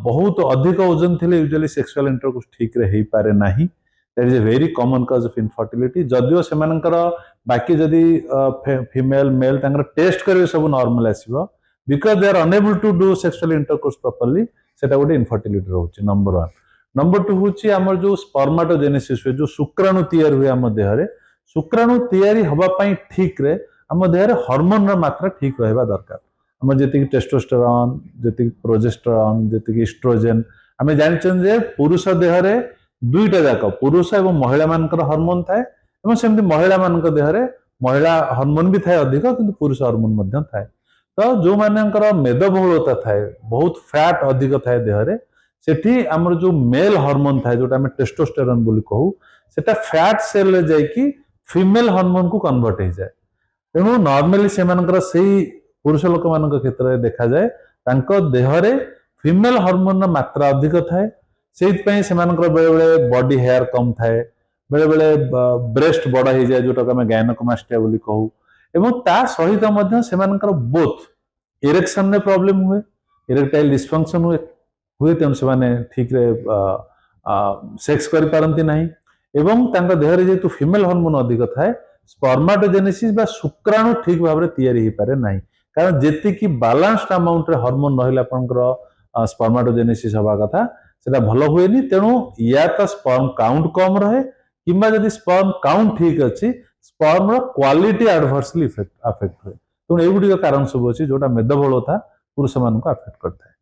बहुत अधिक ओजन थे यूजुअली सेक्सुअल इंटरकोर्स ठीक रे पारे नाही that is a very common cause of infertility जदियो से बाकी जदि फीमेल मेल टेस्ट करेंगे सब नॉर्मल आसीबो because they are unable to do sexual intercourse properly सेटा गोटे इनफर्टिलिटी रोचे नंबर 1 नंबर 2 हूँ आमर जो स्पर्माटोजेनेसिस हुए जो शुक्राणु तैयारी हुए आम देहरे शुक्राणु तैयारी हवापाई ठीक रे आम देहरे हार्मोन मात्रा ठीक रहा दरकार आम जी टेस्टोस्टेरोन जी प्रोजेस्टेरोन जी इस्ट्रोजेन आम जाने पुरुष देहरे दुईटा जाक पुरुष और महिला मानकर हार्मोन थाए सेमती महिला मान देहरे महिला हार्मोन भी थाए अधिक किंतु पुरुष हार्मोन थाए तो जो मानकर मेदबहुलता थाए बहुत फैट अधिक थाए देहरे सेठी आमर जो मेल हार्मोन थाए जोटा आम टेस्टोस्टेरोन बोली कहू सेटा फैट सेल जाइकी फीमेल हार्मोन को कन्वर्ट हो जाए तेणु नॉर्मली से पुरुष लोक मान क्षेत्र में देखा जाए देहरे फीमेल हार्मोन मात्रा अधिक थाए से बेले बेले बॉडी हेयर कम थाए बेले बेले ब्रेस्ट बड़ हो जाए जोटा आम गायनोकोमास्टिया बोली कहू एवं ता सहित बोथ इरेक्शन में प्रॉब्लम हुए इरेक्टाइल डिस्फंक्शन हुए तेणु से ठीक रे सेक्स कर पारती नहीं एवं देहरे जेहेतु फीमेल हार्मोन अधिक थाए स्पर्माटोजेनेसिस बा शुक्राणु ठीक भाव में तैयारी हो पारे नहीं कारण जी बालांस्ड अमाउंट रे हार्मोन रहा आपंकर स्पर्माटोजेनेसिस हवा कथा सेटा भल हुए तेणु या तो स्पर्म काउंट कम रहे किंबा जदि स्पर्म काउंट ठीक अच्छी स्पर्म क्वालिटी एडवर्सली अफेक्ट हुए तेणु युड़िक कारण सब अच्छी जोटा मेदबहुलता पुरुष मान अफेक्ट करता है।